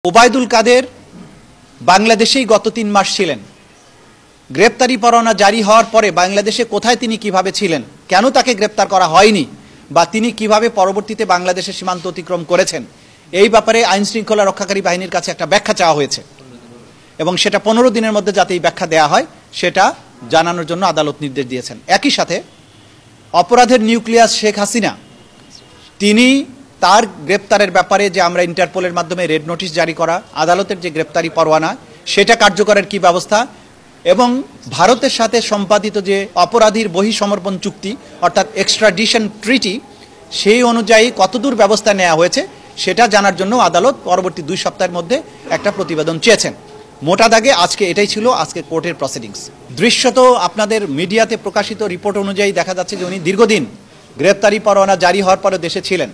ওবায়দুল কাদের বাংলাদেশেই গত 3 মাস ছিলেন। গ্রেপ্তারি পরোয়ানা জারি হওয়ার পরে বাংলাদেশে কোথায় তিনি কিভাবে ছিলেন, কেন তাকে গ্রেপ্তার করা হয়নি, বা তিনি কিভাবে পরবর্তীতে বাংলাদেশের সীমান্ত অতিক্রম করেছেন, এই ব্যাপারে আইন শৃঙ্খলা রক্ষাকারী বাহিনীর কাছে একটা ব্যাখ্যা চাওয়া হয়েছে এবং সেটা 15 দিনের মধ্যে যাতে এই ব্যাখ্যা দেওয়া হয় সেটা জানানোর জন্য আদালত নির্দেশ দিয়েছেন। একই সাথে অপরাধের নিউক্লিয়াস শেখ হাসিনা, তিনি তার গ্রেপ্তারের ব্যাপারে যে আমরা ইন্টারপোলের মাধ্যমে রেড নোটিশ জারি করা, আদালতের যে গ্রেপ্তারি পরোয়ানা সেটা কার্যকরের কি ব্যবস্থা, এবং ভারতের সাথে সম্পাদিত যে অপরাধীর বহিঃসমর্পণ চুক্তি অর্থাৎ এক্সট্রাডিশন ট্রিটি, সেই অনুযায়ী কতদূর ব্যবস্থা নেওয়া হয়েছে সেটা জানার জন্য আদালত পরবর্তী 2 সপ্তাহের মধ্যে একটা প্রতিবেদন চেয়েছেন। মোটা দাগে আজকে এটাই ছিল আজকে কোর্টের প্রসিডিংস। দৃশ্যত আপনাদের মিডিয়াতে প্রকাশিত রিপোর্ট অনুযায়ী দেখা যাচ্ছে যে উনি দীর্ঘদিন গ্রেপ্তারি পরোয়ানা জারি হওয়ার পরে দেশে ছিলেন,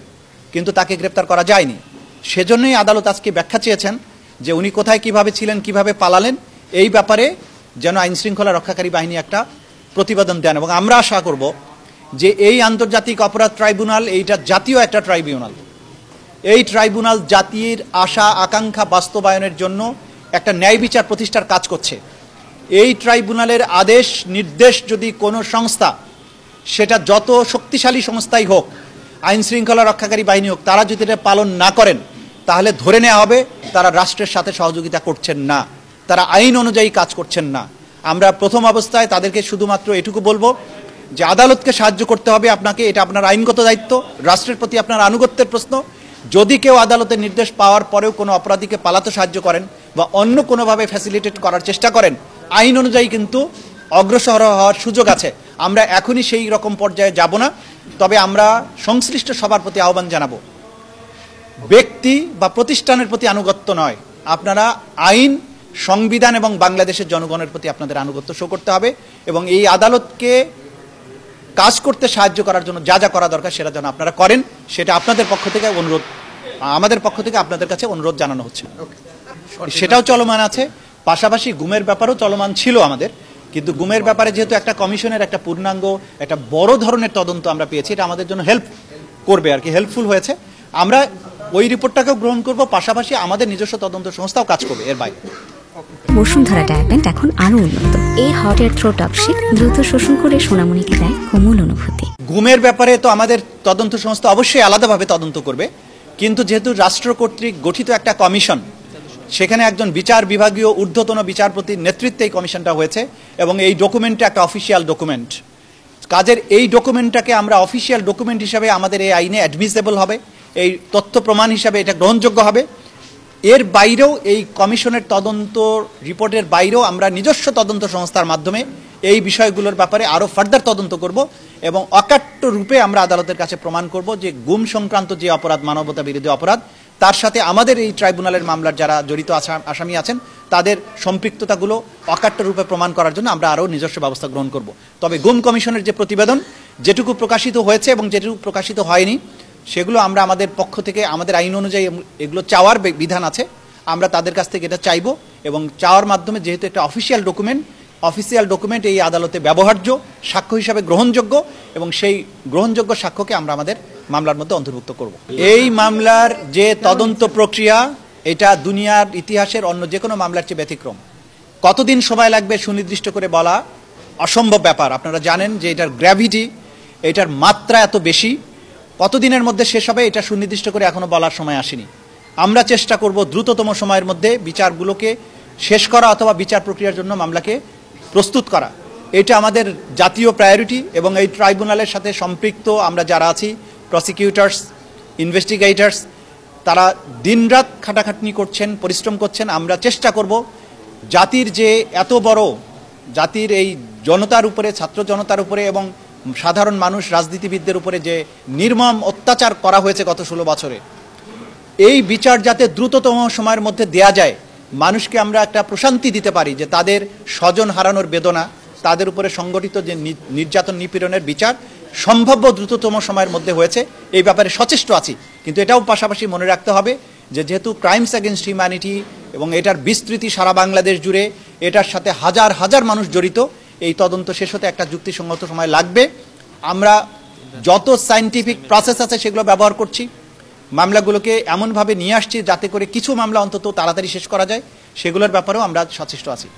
কিন্তু তাকে গ্রেপ্তার করা যায়নি। সেজন্যই আদালত আজকে ব্যাখ্যা চেয়েছেন যে উনি কোথায় কিভাবে ছিলেন, কিভাবে পালালেন, এই ব্যাপারে যেন আইন শৃঙ্খলা রক্ষাকারী বাহিনী একটা প্রতিবেদন দেন। এবং আমরা আশা করব যে এই আন্তর্জাতিক অপরাধ ট্রাইব্যুনাল এইটা জাতীয় একটা ট্রাইব্যুনাল, এই ট্রাইব্যুনাল জাতির আশা আকাঙ্ক্ষা বাস্তবায়নের জন্য একটা ন্যায় বিচার প্রতিষ্ঠার কাজ করছে। এই ট্রাইব্যুনালের আদেশ নির্দেশ যদি কোনো সংস্থা, সেটা যত শক্তিশালী সংস্থাই হোক, আইন শৃঙ্খলা রক্ষাকারী বাহিনী হোক, তারা যদি এটা পালন না করেন তাহলে ধরে নেওয়া হবে তারা রাষ্ট্রের সাথে সহযোগিতা করছেন না, তারা আইন অনুযায়ী কাজ করছেন না। আমরা প্রথম অবস্থায় তাদেরকে শুধুমাত্র এটুকু বলবো যে আদালতকে সাহায্য করতে হবে আপনাকে, এটা আপনার আইনগত দায়িত্ব, রাষ্ট্রের প্রতি আপনার আনুগত্যের প্রশ্ন। যদি কেউ আদালতের নির্দেশ পাওয়ার পরেও কোনো অপরাধীকে পালাতে সাহায্য করেন বা অন্য কোনোভাবে ফ্যাসিলিটেট করার চেষ্টা করেন, আইন অনুযায়ী কিন্তু অগ্রসর হওয়ার সুযোগ আছে। আমরা এখনই সেই রকম পর্যায়ে যাব না, তবে আমরা সংশ্লিষ্ট সবার প্রতি আহ্বান জানাবো, ব্যক্তি বা প্রতিষ্ঠানের প্রতি আনুগত্য নয়, আপনারা আইন, সংবিধান এবং বাংলাদেশের জনগণের প্রতি আপনাদের আনুগত্য শো করতে হবে। এবং এই আদালতকে কাজ করতে সাহায্য করার জন্য যা যা করা দরকার সেটা যেন আপনারা করেন, সেটা আপনাদের পক্ষ থেকে অনুরোধ, আমাদের পক্ষ থেকে আপনাদের কাছে অনুরোধ জানানো হচ্ছে। সেটাও চলমান আছে, পাশাপাশি গুমের ব্যাপারও চলমান ছিল আমাদের, কিন্তু গুমের ব্যাপারে যেহেতু একটা কমিশনের একটা পূর্ণাঙ্গ একটা বড় ধরনের তদন্ত আমরা পেয়েছি, এটা আমাদের জন্য হেল্প করবে আর কি, হেল্পফুল হয়েছে। আমরা ওই রিপোর্টটাকেও গ্রহণ করব, পাশাপাশি আমাদের নিজস্ব তদন্ত সংস্থাও কাজ করবে এর বাইরে। বসুন্ধরা ডায়াপেন্ট এখন আরো উন্নত। এই হট এয়ার থ্রো টক্সিক দ্রুত শোষণ করে সোনামণিকে দেয় কোমল অনুভূতি। ঘুমের ব্যাপারে তো আমাদের তদন্ত সংস্থা অবশ্যই আলাদাভাবে তদন্ত করবে, কিন্তু যেহেতু রাষ্ট্র কর্তৃক গঠিত একটা কমিশন, সেখানে একজন বিচার বিভাগীয় ঊর্ধ্বতন বিচারপতির নেতৃত্বে এই কমিশনটা হয়েছে এবং এই ডকুমেন্টটা একটা অফিসিয়াল ডকুমেন্ট। কাজের এই ডকুমেন্টটাকে আমরা অফিসিয়াল ডকুমেন্ট হিসাবে আমাদের এই আইনে অ্যাডমিসেবল হবে, এই তথ্য প্রমাণ হিসাবে এটা গ্রহণযোগ্য হবে। এর বাইরেও এই কমিশনের তদন্ত রিপোর্টের বাইরেও আমরা নিজস্ব তদন্ত সংস্থার মাধ্যমে এই বিষয়গুলোর ব্যাপারে আরও ফার্দার তদন্ত করব এবং অকাট্য রূপে আমরা আদালতের কাছে প্রমাণ করব যে গুম সংক্রান্ত যে অপরাধ, মানবতা বিরোধী অপরাধ, তার সাথে আমাদের এই ট্রাইব্যুনালের মামলার যারা জড়িত আসামি আছেন তাদের সম্পৃক্ততাগুলো অকাট্য রূপে প্রমাণ করার জন্য আমরা আরও নিজস্ব ব্যবস্থা গ্রহণ করব। তবে গুম কমিশনের যে প্রতিবেদন, যেটুকু প্রকাশিত হয়েছে এবং যেটুকু প্রকাশিত হয়নি, সেগুলো আমরা আমাদের পক্ষ থেকে আমাদের আইন অনুযায়ী এগুলো চাওয়ার বিধান আছে, আমরা তাদের কাছ থেকে এটা চাইব এবং চাওয়ার মাধ্যমে যেহেতু একটা অফিসিয়াল ডকুমেন্ট এই আদালতে ব্যবহার্য, সাক্ষ্য হিসাবে গ্রহণযোগ্য এবং সেই গ্রহণযোগ্য সাক্ষ্যকে আমরা আমাদের মামলার মধ্যে অন্তর্ভুক্ত করব। এই মামলার যে তদন্ত প্রক্রিয়া, এটা দুনিয়ার ইতিহাসের অন্য যে কোনো মামলার চেয়ে ব্যতিক্রম। কতদিন সময় লাগবে সুনির্দিষ্ট করে বলা অসম্ভব ব্যাপার। আপনারা জানেন যে এটার গ্র্যাভিটি, এটার মাত্রা এত বেশি, কতদিনের মধ্যে শেষ হবে এটা সুনির্দিষ্ট করে এখনো বলার সময় আসেনি। আমরা চেষ্টা করব দ্রুততম সময়ের মধ্যে বিচারগুলোকে শেষ করা অথবা বিচার প্রক্রিয়ার জন্য মামলাকে প্রস্তুত করা। এটা আমাদের জাতীয় প্রায়োরিটি এবং এই ট্রাইব্যুনালের সাথে সম্পৃক্ত আমরা যারা আছি, প্রসিকিউটার্স, ইনভেস্টিগেটর্স, তারা দিনরাত খাটাখাটনি করছেন, পরিশ্রম করছেন। আমরা চেষ্টা করব জাতির যে এত বড়, জাতির এই জনতার উপরে, ছাত্র জনতার উপরে এবং সাধারণ মানুষ, রাজনীতিবিদদের উপরে যে নির্মম অত্যাচার করা হয়েছে গত 16 বছরে, এই বিচার যাতে দ্রুততম সময়ের মধ্যে দেয়া যায়, মানুষকে আমরা একটা প্রশান্তি দিতে পারি যে তাদের স্বজন হারানোর বেদনা, তাদের উপরে সংগঠিত যে নির্যাতন নিপীড়নের বিচার সম্ভাব্য দ্রুততম সময়ের মধ্যে হয়েছে, এই ব্যাপারে সচেষ্ট আছি। কিন্তু এটাও পাশাপাশি মনে রাখতে হবে যে যেহেতু ক্রাইমস এগেনস্ট হিউম্যানিটি এবং এটার বিস্তৃতি সারা বাংলাদেশ জুড়ে, এটার সাথে হাজার হাজার মানুষ জড়িত, এই তদন্ত শেষ হতে একটা যুক্তিসঙ্গত সময় লাগবে। আমরা যত সায়েন্টিফিক প্রসেস আছে সেগুলো ব্যবহার করছি, মামলাগুলোকে এমনভাবে নিয়ে আসছি যাতে করে কিছু মামলা অন্তত তাড়াতাড়ি শেষ করা যায়, সেগুলোর ব্যাপারেও আমরা সচেষ্ট আছি।